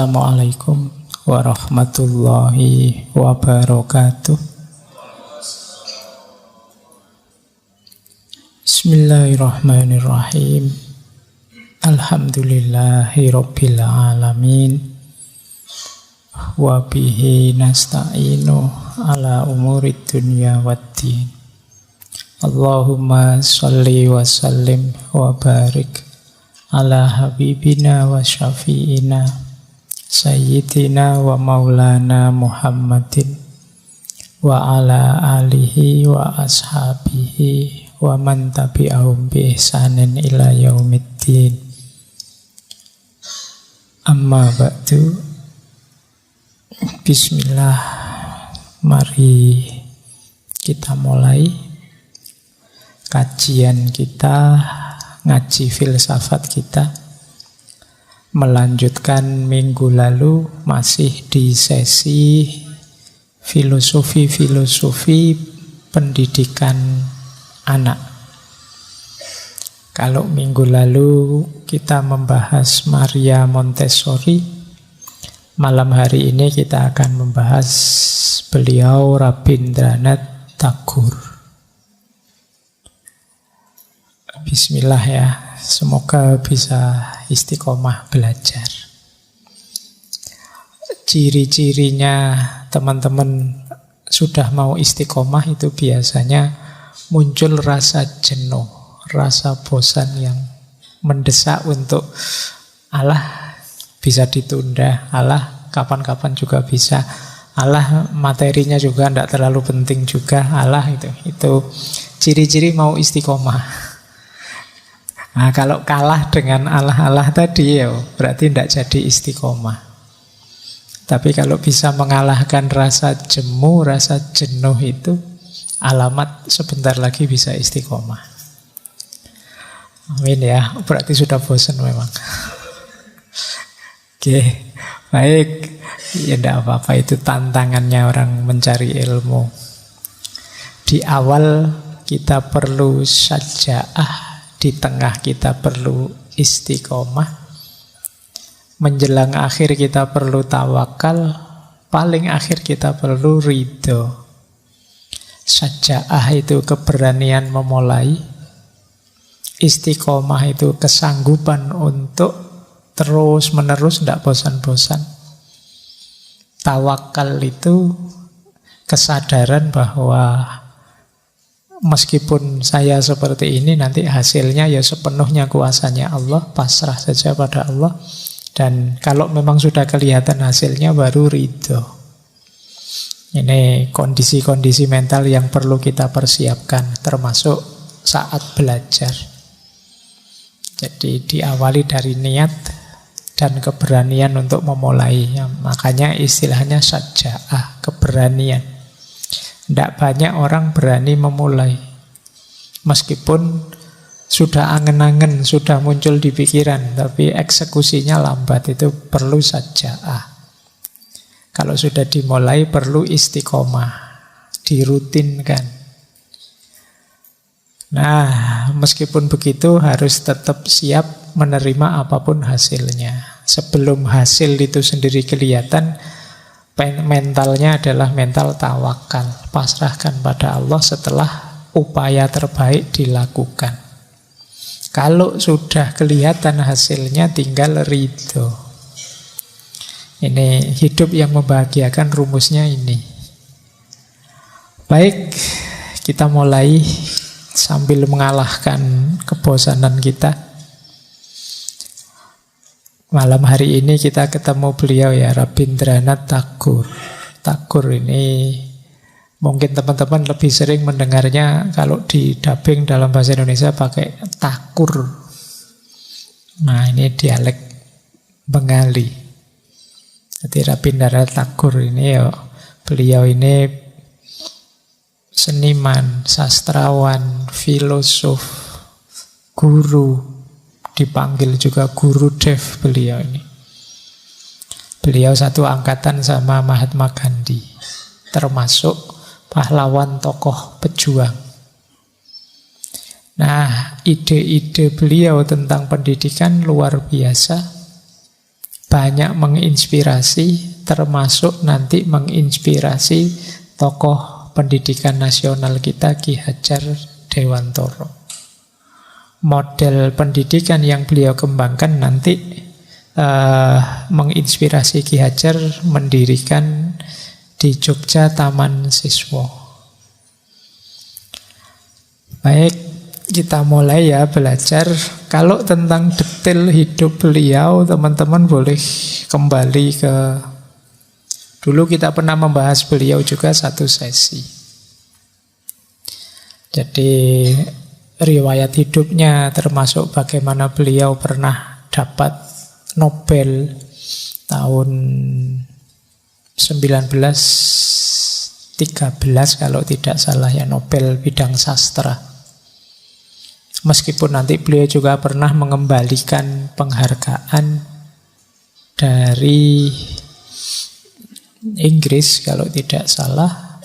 Assalamualaikum warahmatullahi wabarakatuh. Bismillahirrahmanirrahim. Alhamdulillahi rabbil alamin. Wa bihi nasta'inu ala umurid dunya waddin. Allahumma sholli wa sallim wa barik ala habibina wa syafi'ina Sayyidina wa maulana Muhammadin wa ala alihi wa ashabihi wa man tabi'ahum bi ihsanin ila yaumiddin. Amma ba'du. Bismillah. Mari kita mulai kajian kita, ngaji filsafat kita. Melanjutkan minggu lalu masih di sesi filosofi pendidikan anak. Kalau minggu lalu kita membahas Maria Montessori, malam hari ini kita akan membahas beliau Rabindranath Tagore. Bismillah ya, semoga bisa istiqomah belajar. Ciri-cirinya teman-teman sudah mau istiqomah itu biasanya muncul rasa jenuh, rasa bosan yang mendesak untuk Allah bisa ditunda, Allah kapan-kapan juga bisa, Allah materinya juga tidak terlalu penting juga, Allah itu ciri-ciri mau istiqomah. Nah, kalau kalah dengan Allah tadi ya berarti tidak jadi istiqomah. Tapi kalau bisa mengalahkan rasa jemu, rasa jenuh itu alamat sebentar lagi bisa istiqomah. Amin ya, berarti sudah bosan memang. Oke, baik. Ya tidak apa-apa, itu tantangannya orang mencari ilmu. Di awal kita perlu syaja'ah, di tengah kita perlu istiqomah, menjelang akhir kita perlu tawakal, paling akhir kita perlu ridho. Syaja'ah itu keberanian memulai, istiqomah itu kesanggupan untuk terus menerus, tidak bosan-bosan. Tawakal itu kesadaran bahwa meskipun saya seperti ini, nanti hasilnya ya sepenuhnya kuasanya Allah, pasrah saja pada Allah. Dan kalau memang sudah kelihatan hasilnya, baru ridho. Ini kondisi-kondisi mental yang perlu kita persiapkan, termasuk saat belajar. Jadi diawali dari niat dan keberanian untuk memulai. Ya, makanya istilahnya syaja'ah, keberanian. Tidak banyak orang berani memulai. Meskipun sudah angen-angen, sudah muncul di pikiran, tapi eksekusinya lambat, itu perlu syaja'ah. Kalau sudah dimulai perlu istiqomah, dirutinkan. Nah, meskipun begitu harus tetap siap menerima apapun hasilnya. Sebelum hasil itu sendiri kelihatan, mentalnya adalah mental tawakal, pasrahkan pada Allah setelah upaya terbaik dilakukan. Kalau sudah kelihatan hasilnya, tinggal ridho. Ini hidup yang membahagiakan, rumusnya ini. Baik, kita mulai sambil mengalahkan kebosanan kita. Malam hari ini kita ketemu beliau ya, Rabindranath Tagore. Tagore ini mungkin teman-teman lebih sering mendengarnya kalau di dubbing dalam bahasa Indonesia pakai takur. Nah, ini dialek Bengali. Jadi Rabindranath Tagore ini ya, beliau ini seniman, sastrawan, filosof, guru. Dipanggil juga Guru Dev beliau ini. Beliau satu angkatan sama Mahatma Gandhi, termasuk pahlawan tokoh pejuang. Nah, ide-ide beliau tentang pendidikan luar biasa. banyak menginspirasi, termasuk nanti menginspirasi tokoh pendidikan nasional kita, Ki Hajar Dewantara. Model pendidikan yang beliau kembangkan nanti menginspirasi Ki Hajar mendirikan di Jogja Taman Siswa. Baik, kita mulai ya belajar. Kalau tentang detail hidup beliau, teman-teman boleh kembali ke, dulu kita pernah membahas beliau juga satu sesi. Jadi riwayat hidupnya, termasuk bagaimana beliau pernah dapat Nobel tahun 1913 kalau tidak salah ya, Nobel bidang sastra. Meskipun nanti beliau juga pernah mengembalikan penghargaan dari Inggris kalau tidak salah.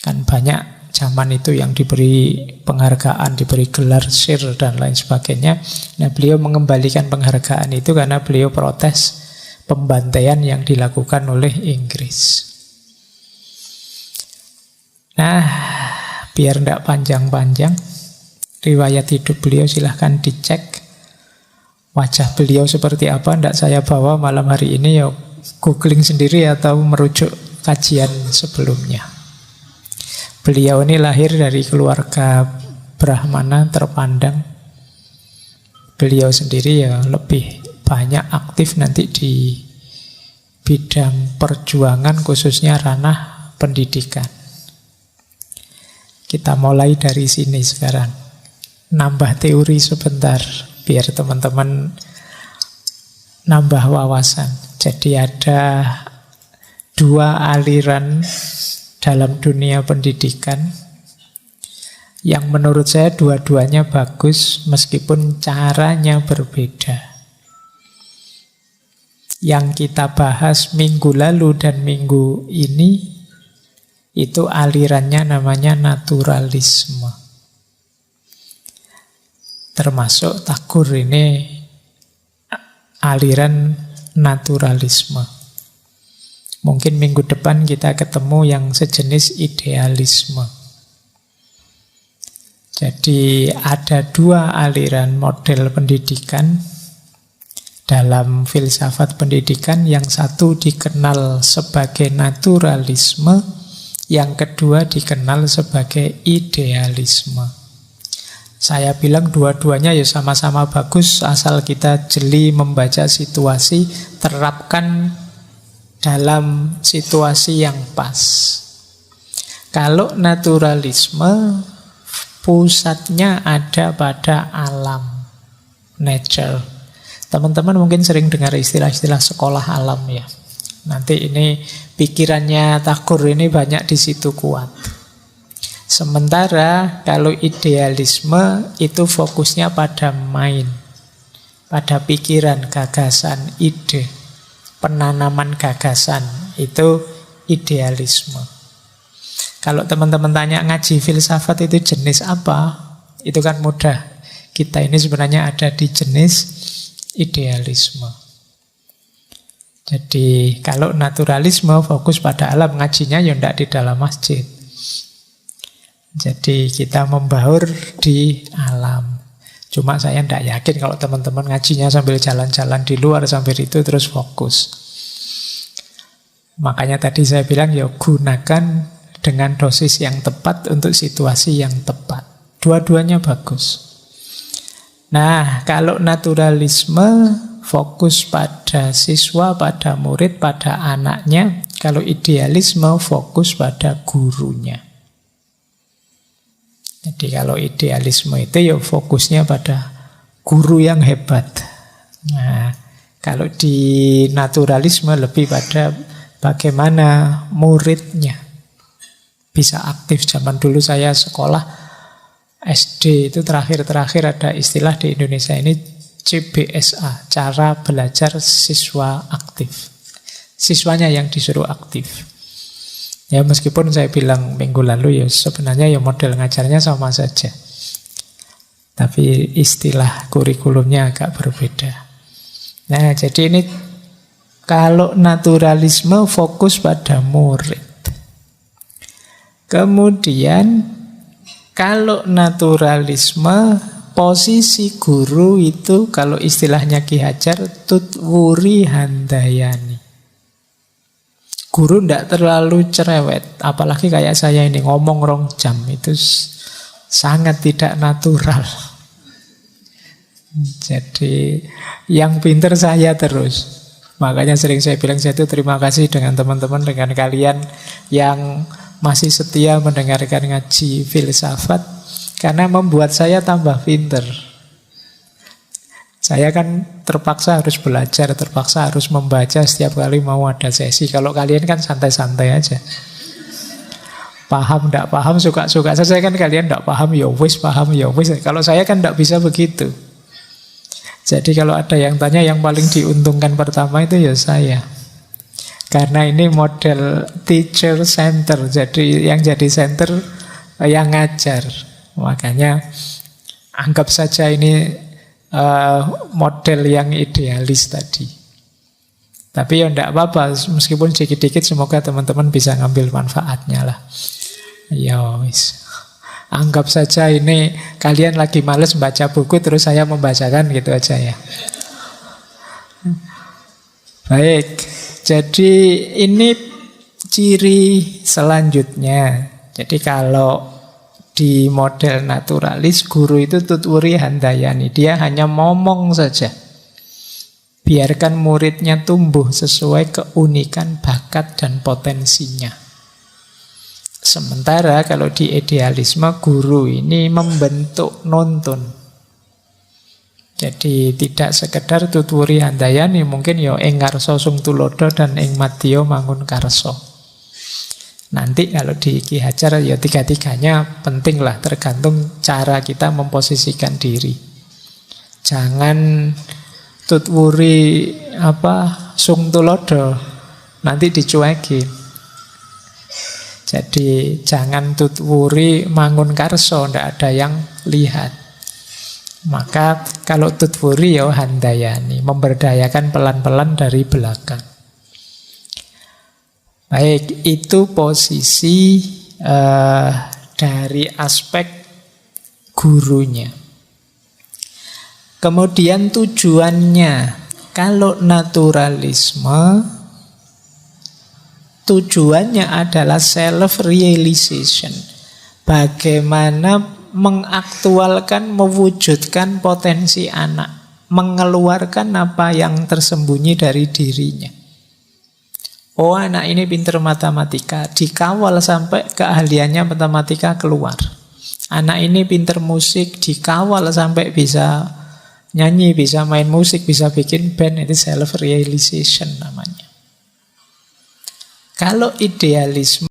Kan banyak zaman itu yang diberi penghargaan, diberi gelar Sir dan lain sebagainya. Nah, beliau mengembalikan penghargaan itu karena beliau protes pembantaian yang dilakukan oleh Inggris. Nah, biar tidak panjang-panjang, riwayat hidup beliau silahkan dicek. Wajah beliau seperti apa tidak saya bawa malam hari ini, ya googling sendiri atau merujuk kajian sebelumnya. Beliau ini lahir dari keluarga Brahmana terpandang. Beliau sendiri ya lebih banyak aktif nanti di bidang perjuangan, khususnya ranah pendidikan. Kita mulai dari sini sekarang. Nambah teori sebentar, biar teman-teman nambah wawasan. Jadi ada dua aliran dalam dunia pendidikan yang menurut saya dua-duanya bagus meskipun caranya berbeda. Yang kita bahas minggu lalu dan minggu ini itu alirannya namanya naturalisme. Termasuk Tagore ini aliran naturalisme. Mungkin minggu depan kita ketemu yang sejenis idealisme. Jadi ada dua aliran model pendidikan dalam filsafat pendidikan. Yang satu dikenal sebagai naturalisme, yang kedua dikenal sebagai idealisme. Saya bilang dua-duanya ya sama-sama bagus, asal kita jeli membaca situasi, terapkan dalam situasi yang pas. Kalau naturalisme, pusatnya ada pada alam, nature. Teman-teman mungkin sering dengar istilah-istilah sekolah alam ya. Nanti ini pikirannya Tagore ini banyak di situ kuat. Sementara kalau idealisme itu fokusnya pada mind, pada pikiran, gagasan, ide, penanaman gagasan, itu idealisme. Kalau teman-teman tanya ngaji filsafat itu jenis apa, itu kan mudah. Kita ini sebenarnya ada di jenis idealisme. Jadi kalau naturalisme fokus pada alam, ngajinya ya tidak di dalam masjid. Jadi kita membaur di alam. Cuma saya tidak yakin kalau teman-teman ngajinya sambil jalan-jalan di luar sambil itu terus fokus. Makanya tadi saya bilang ya gunakan dengan dosis yang tepat untuk situasi yang tepat. Dua-duanya bagus. Nah, kalau naturalisme fokus pada siswa, pada murid, pada anaknya. Kalau idealisme fokus pada gurunya. Jadi kalau idealisme itu ya fokusnya pada guru yang hebat. Nah, kalau di naturalisme lebih pada bagaimana muridnya bisa aktif. Zaman dulu saya sekolah SD itu terakhir-terakhir ada istilah di Indonesia ini CBSA, cara belajar siswa aktif. Siswanya yang disuruh aktif. Ya meskipun saya bilang minggu lalu ya sebenarnya ya model ngajarnya sama saja. Tapi istilah kurikulumnya agak berbeda. Nah, jadi ini kalau naturalisme fokus pada murid. Kemudian kalau naturalisme, posisi guru itu kalau istilahnya Ki Hajar tutwuri handayani. Guru tidak terlalu cerewet, apalagi kayak saya ini ngomong 2 jam itu sangat tidak natural. Jadi yang pinter saya terus. Makanya sering saya bilang, saya itu terima kasih dengan teman-teman, dengan kalian yang masih setia mendengarkan ngaji filsafat, karena membuat saya tambah pinter. Saya kan terpaksa harus belajar, terpaksa harus membaca setiap kali mau ada sesi. Kalau kalian kan santai-santai aja. Paham, tidak paham, suka-suka saja kan. Kalian tidak paham, ya wis, paham, ya wis. Kalau saya kan tidak bisa begitu. Jadi kalau ada yang tanya, yang paling diuntungkan pertama itu ya saya. Karena ini model teacher center. Jadi yang jadi center yang ngajar. Makanya anggap saja ini model yang idealis tadi. Tapi ya tidak apa-apa, meskipun sedikit-sedikit semoga teman-teman bisa ngambil manfaatnya lah. Ya wis. Anggap saja ini kalian lagi males baca buku terus saya membacakan gitu aja ya. Baik, jadi ini ciri selanjutnya. Jadi kalau di model naturalis, guru itu tutwuri handayani. Dia hanya ngomong saja. Biarkan muridnya tumbuh sesuai keunikan, bakat, dan potensinya. Sementara kalau di idealisme, guru ini membentuk nuntun. Jadi tidak sekedar tutwuri handayani, mungkin ya ing karso sung tulodo dan ing madya mangun karso. Nanti kalau di Ki Hajar ya tiga-tiganya penting lah, tergantung cara kita memposisikan diri. Jangan tutwuri sung tulodo, nanti dicuekin. Jadi jangan tutwuri mangun karso, tidak ada yang lihat. Maka kalau tutwuri ya handayani, memberdayakan pelan-pelan dari belakang. Baik, itu posisi dari aspek gurunya. Kemudian tujuannya, kalau naturalisme tujuannya adalah self-realization. Bagaimana mengaktualkan, mewujudkan potensi anak. Mengeluarkan apa yang tersembunyi dari dirinya. Oh, anak ini pintar matematika, dikawal sampai keahliannya matematika keluar. Anak ini pintar musik, dikawal sampai bisa nyanyi, bisa main musik, bisa bikin band. Itu self-realization namanya. Kalau idealisme